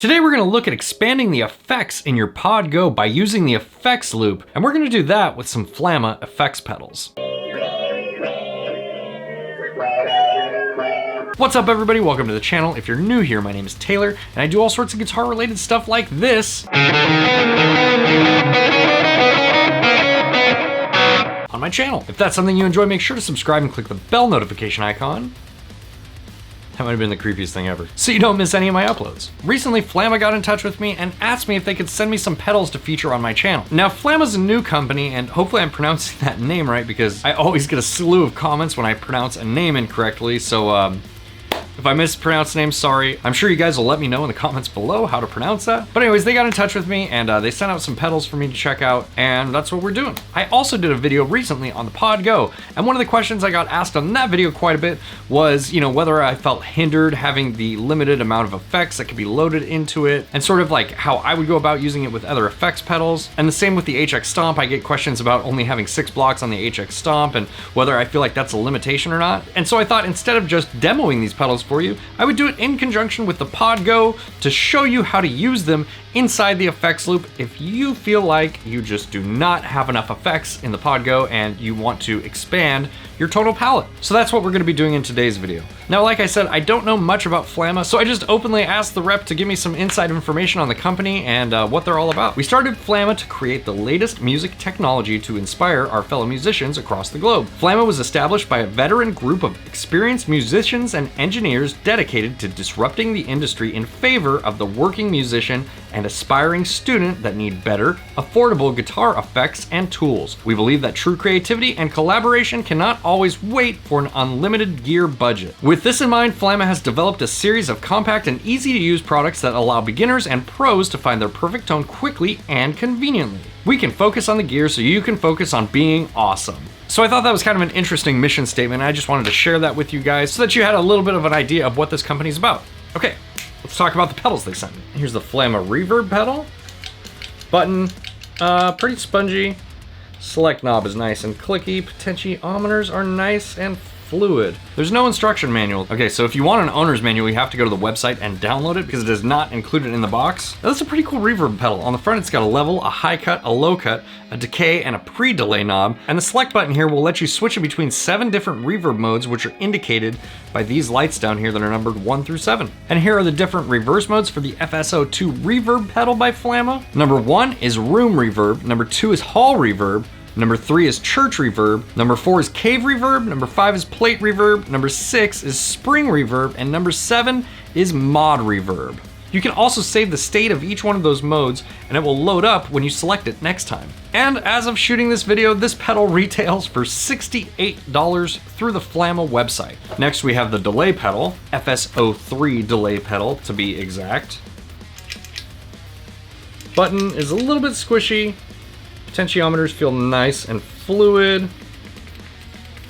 Today we're going to look at expanding the effects in your Pod Go by using the effects loop, and we're going to do that with some Flamma effects pedals. What's up everybody, welcome to the channel. If you're new here, my name is Taylor, and I do all sorts of guitar related stuff like this on my channel. If that's something you enjoy, make sure to subscribe and click the bell notification icon. That might have been the creepiest thing ever. So you don't miss any of my uploads. Recently, Flamma got in touch with me and asked me if they could send me some pedals to feature on my channel. Now, Flamma's a new company, and hopefully I'm pronouncing that name right because I always get a slew of comments when I pronounce a name incorrectly, so if I mispronounce the name, sorry. I'm sure you guys will let me know in the comments below how to pronounce that. But anyways, they got in touch with me and they sent out some pedals for me to check out, and that's what we're doing. I also did a video recently on the Pod Go, and one of the questions I got asked on that video quite a bit was, whether I felt hindered having the limited amount of effects that could be loaded into it, and sort of like how I would go about using it with other effects pedals. And the same with the HX STOMP. I get questions about only having 6 blocks on the HX STOMP and whether I feel like that's a limitation or not. And so I thought instead of just demoing these pedals for you, I would do it in conjunction with the Pod Go to show you how to use them inside the effects loop if you feel like you just do not have enough effects in the Pod Go and you want to expand your total palette. So that's what we're going to be doing in today's video. Now, like I said, I don't know much about Flamma, so I just openly asked the rep to give me some inside information on the company and what they're all about. We started Flamma to create the latest music technology to inspire our fellow musicians across the globe. Flamma was established by a veteran group of experienced musicians and engineers dedicated to disrupting the industry in favor of the working musician and aspiring student that need better, affordable guitar effects and tools. We believe that true creativity and collaboration cannot always wait for an unlimited gear budget. With this in mind, Flamma has developed a series of compact and easy to use products that allow beginners and pros to find their perfect tone quickly and conveniently. We can focus on the gear so you can focus on being awesome. So I thought that was kind of an interesting mission statement, and I just wanted to share that with you guys so that you had a little bit of an idea of what this company's about. Okay, let's talk about the pedals they sent me. Here's the Flamma reverb pedal. Button, pretty spongy. Select knob is nice and clicky. Potentiometers are nice and fluid. There's no instruction manual. Okay, so if you want an owner's manual, you have to go to the website and download it because it is not included in the box. Now, that's a pretty cool reverb pedal. On the front, it's got a level, a high cut, a low cut, a decay, and a pre-delay knob. And the select button here will let you switch in between 7 different reverb modes, which are indicated by these lights down here that are numbered 1 through 7. And here are the different reverse modes for the FSO2 reverb pedal by Flamma. Number 1 is room reverb. Number 2 is hall reverb. Number 3 is church reverb. Number 4 is cave reverb. Number 5 is plate reverb. Number 6 is spring reverb. And number 7 is mod reverb. You can also save the state of each one of those modes and it will load up when you select it next time. And as of shooting this video, this pedal retails for $68 through the Flamma website. Next we have the delay pedal, FSO3 delay pedal to be exact. Button is a little bit squishy. Potentiometers feel nice and fluid.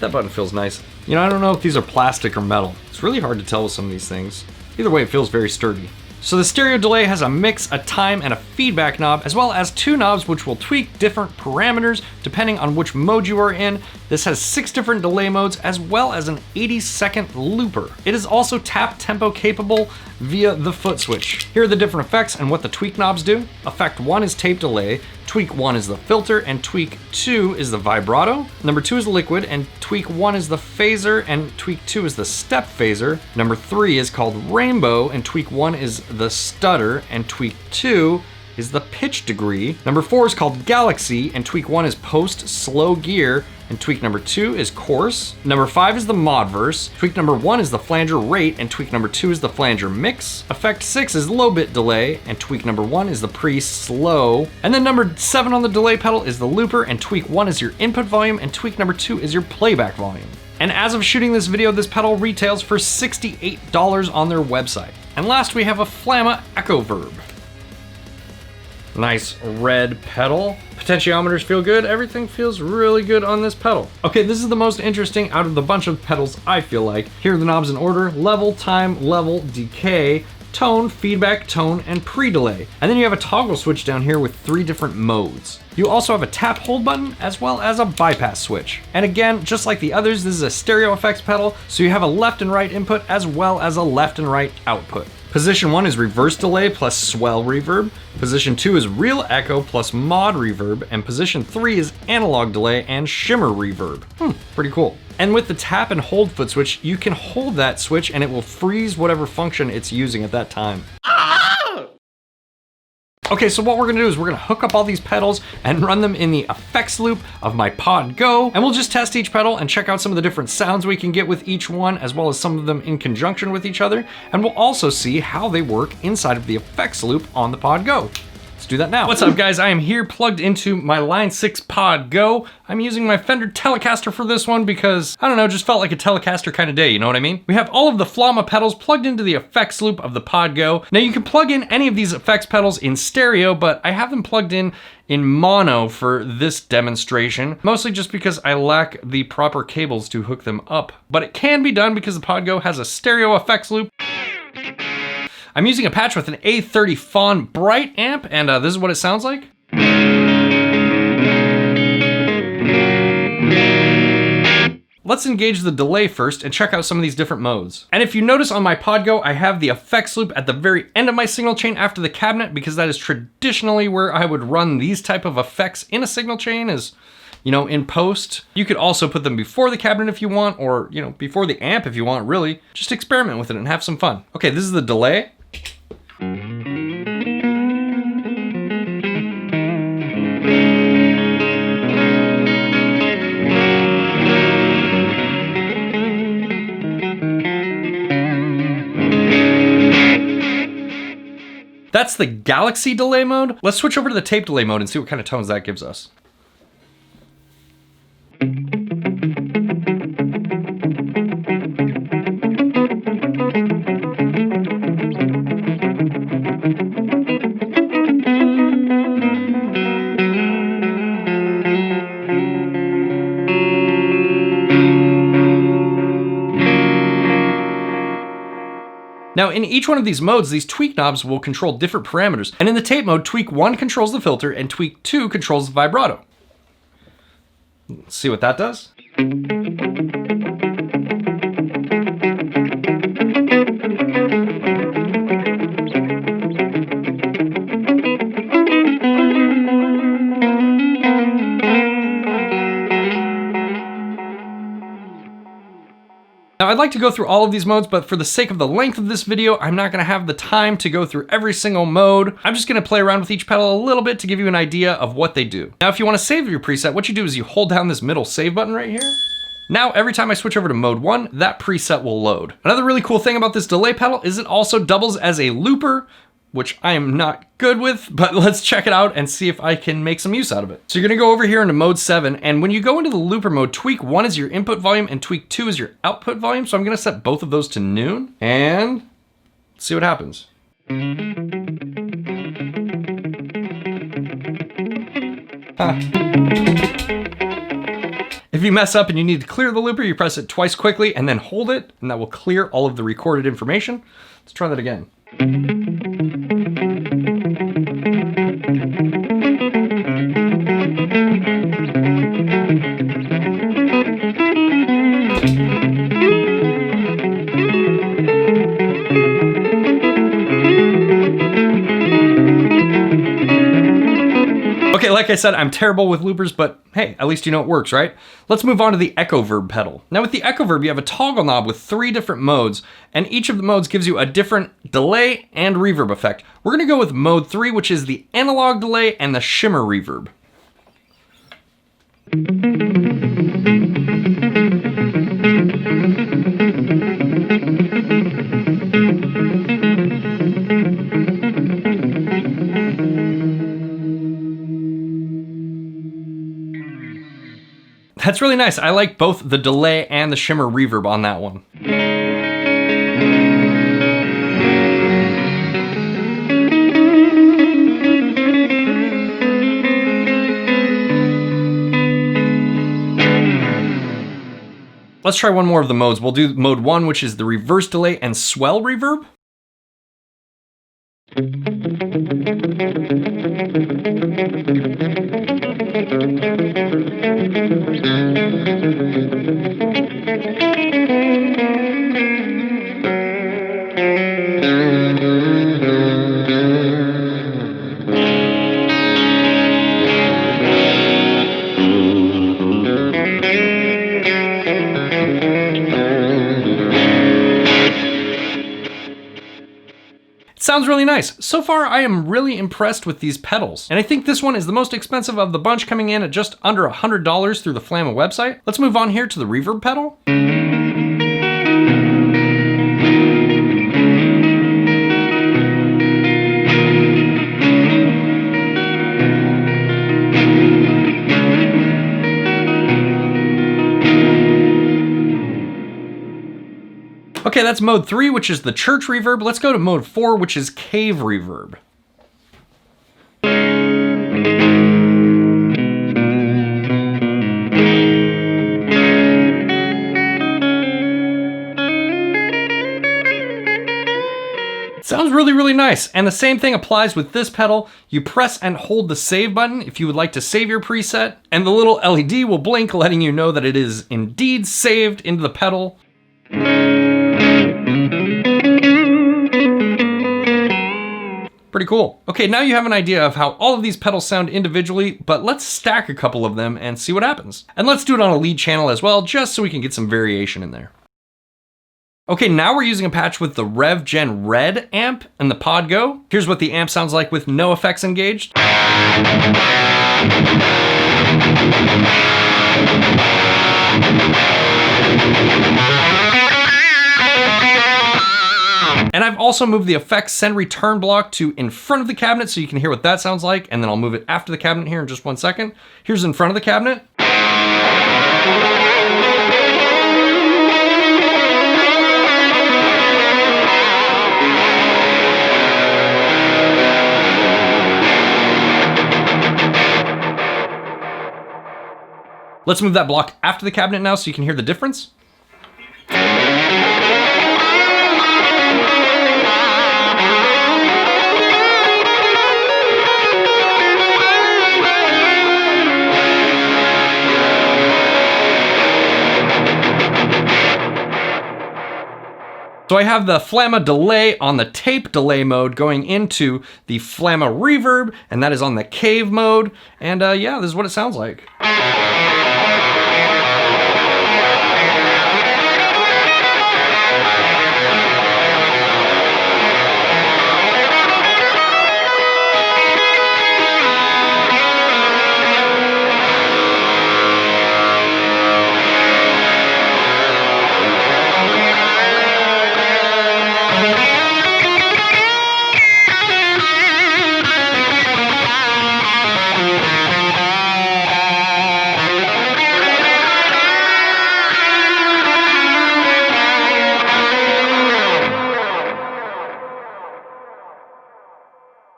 That button feels nice. I don't know if these are plastic or metal. It's really hard to tell with some of these things. Either way, it feels very sturdy. So the stereo delay has a mix, a time, and a feedback knob, as well as 2 knobs which will tweak different parameters depending on which mode you are in. This has 6 different delay modes, as well as an 80-second looper. It is also tap tempo capable via the foot switch. Here are the different effects and what the tweak knobs do. Effect 1 is tape delay, tweak 1 is the filter, and tweak 2 is the vibrato. Number 2 is liquid, and tweak 1 is the phaser, and tweak 2 is the step phaser. Number 3 is called rainbow, and tweak 1 is the stutter, and tweak 2 is the pitch degree. Number 4 is called galaxy, and tweak 1 is post slow gear, and tweak number 2 is coarse. Number 5 is the mod verse. Tweak number 1 is the flanger rate, and tweak number 2 is the flanger mix. Effect 6 is low bit delay, and tweak number 1 is the pre-slow. And then number 7 on the delay pedal is the looper, and tweak 1 is your input volume, and tweak number 2 is your playback volume. And as of shooting this video, this pedal retails for $68 on their website. And last we have a Flamma Echo Verb. Nice red pedal. Potentiometers feel good. Everything feels really good on this pedal. Okay, this is the most interesting out of the bunch of pedals, I feel like. Here are the knobs in order: level, time, level, decay, tone, feedback, tone, and pre-delay. And then you have a toggle switch down here with 3 different modes. You also have a tap hold button as well as a bypass switch. And again, just like the others, this is a stereo effects pedal, so you have a left and right input as well as a left and right output. Position 1 is reverse delay plus swell reverb. Position 2 is real echo plus mod reverb. And position 3 is analog delay and shimmer reverb. Pretty cool. And with the tap and hold foot switch, you can hold that switch and it will freeze whatever function it's using at that time. Okay, so what we're gonna do is we're gonna hook up all these pedals and run them in the effects loop of my Pod Go, and we'll just test each pedal and check out some of the different sounds we can get with each one, as well as some of them in conjunction with each other, and we'll also see how they work inside of the effects loop on the Pod Go. Let's do that now. What's up, guys? I am here plugged into my Line 6 Pod Go. I'm using my Fender Telecaster for this one because, I don't know, just felt like a Telecaster kind of day, you know what I mean? We have all of the Flamma pedals plugged into the effects loop of the Pod Go. Now you can plug in any of these effects pedals in stereo, but I have them plugged in mono for this demonstration, mostly just because I lack the proper cables to hook them up. But it can be done because the Pod Go has a stereo effects loop. I'm using a patch with an A30 Fawn Bright amp, and this is what it sounds like. Let's engage the delay first and check out some of these different modes. And if you notice on my Pod Go, I have the effects loop at the very end of my signal chain after the cabinet, because that is traditionally where I would run these type of effects in a signal chain, is, you know, in post. You could also put them before the cabinet if you want, or, you know, before the amp if you want, really. Just experiment with it and have some fun. Okay, this is the delay. That's the Galaxy delay mode. Let's switch over to the tape delay mode and see what kind of tones that gives us. Now, in each one of these modes, these tweak knobs will control different parameters. And in the tape mode, tweak 1 controls the filter and tweak 2 controls the vibrato. Let's see what that does. Now, I'd like to go through all of these modes, but for the sake of the length of this video, I'm not gonna have the time to go through every single mode. I'm just gonna play around with each pedal a little bit to give you an idea of what they do. Now, if you wanna save your preset, what you do is you hold down this middle save button right here. Now, every time I switch over to mode 1, that preset will load. Another really cool thing about this delay pedal is it also doubles as a looper, which I am not good with, but let's check it out and see if I can make some use out of it. So you're gonna go over here into mode 7, and when you go into the looper mode, tweak 1 is your input volume and tweak 2 is your output volume. So I'm gonna set both of those to noon and see what happens. If you mess up and you need to clear the looper, you press it twice quickly and then hold it, and that will clear all of the recorded information. Let's try that again. Okay, like I said, I'm terrible with loopers, but hey, at least you know it works, right? Let's move on to the 𝘊𝘆𝑚𝗶 pedal. Now with the 𝘊𝘆𝑚𝗶, you have a toggle knob with 3 different modes, and each of the modes gives you a different delay and reverb effect. We're gonna go with mode 3, which is the analog delay and the shimmer reverb. That's really nice. I like both the delay and the shimmer reverb on that one. Let's try one more of the modes. We'll do mode 1, which is the reverse delay and swell reverb. sounds really nice. So far, I am really impressed with these pedals. And I think this one is the most expensive of the bunch, coming in at just under $100 through the Flamma website. Let's move on here to the reverb pedal. Okay, that's mode 3, which is the church reverb. Let's go to mode 4, which is cave reverb. Sounds really, really nice. And the same thing applies with this pedal. You press and hold the save button if you would like to save your preset, and the little LED will blink, letting you know that it is indeed saved into the pedal. Pretty cool. Okay, now you have an idea of how all of these pedals sound individually, but let's stack a couple of them and see what happens. And let's do it on a lead channel as well, just so we can get some variation in there. Okay, now we're using a patch with the Rev Gen Red amp and the Pod Go. Here's what the amp sounds like with no effects engaged. And I've also moved the effects send return block to in front of the cabinet so you can hear what that sounds like, and then I'll move it after the cabinet here in just 1 second. Here's in front of the cabinet. Let's move that block after the cabinet now so you can hear the difference. So I have the Flamma delay on the tape delay mode going into the Flamma reverb, and that is on the cave mode. And yeah, this is what it sounds like.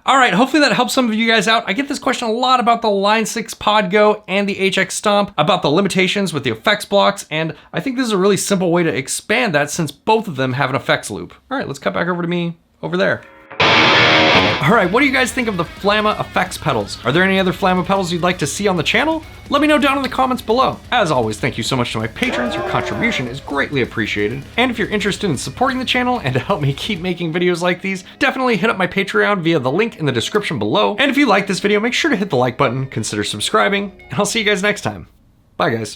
All right, hopefully that helps some of you guys out. I get this question a lot about the Line 6 Pod Go and the HX Stomp, about the limitations with the effects blocks, and I think this is a really simple way to expand that since both of them have an effects loop. All right, let's cut back over to me over there. All right, what do you guys think of the Flamma effects pedals? Are there any other Flamma pedals you'd like to see on the channel? Let me know down in the comments below. As always, thank you so much to my patrons. Your contribution is greatly appreciated. And if you're interested in supporting the channel and to help me keep making videos like these, definitely hit up my Patreon via the link in the description below. And if you like this video, make sure to hit the like button, consider subscribing, and I'll see you guys next time. Bye guys.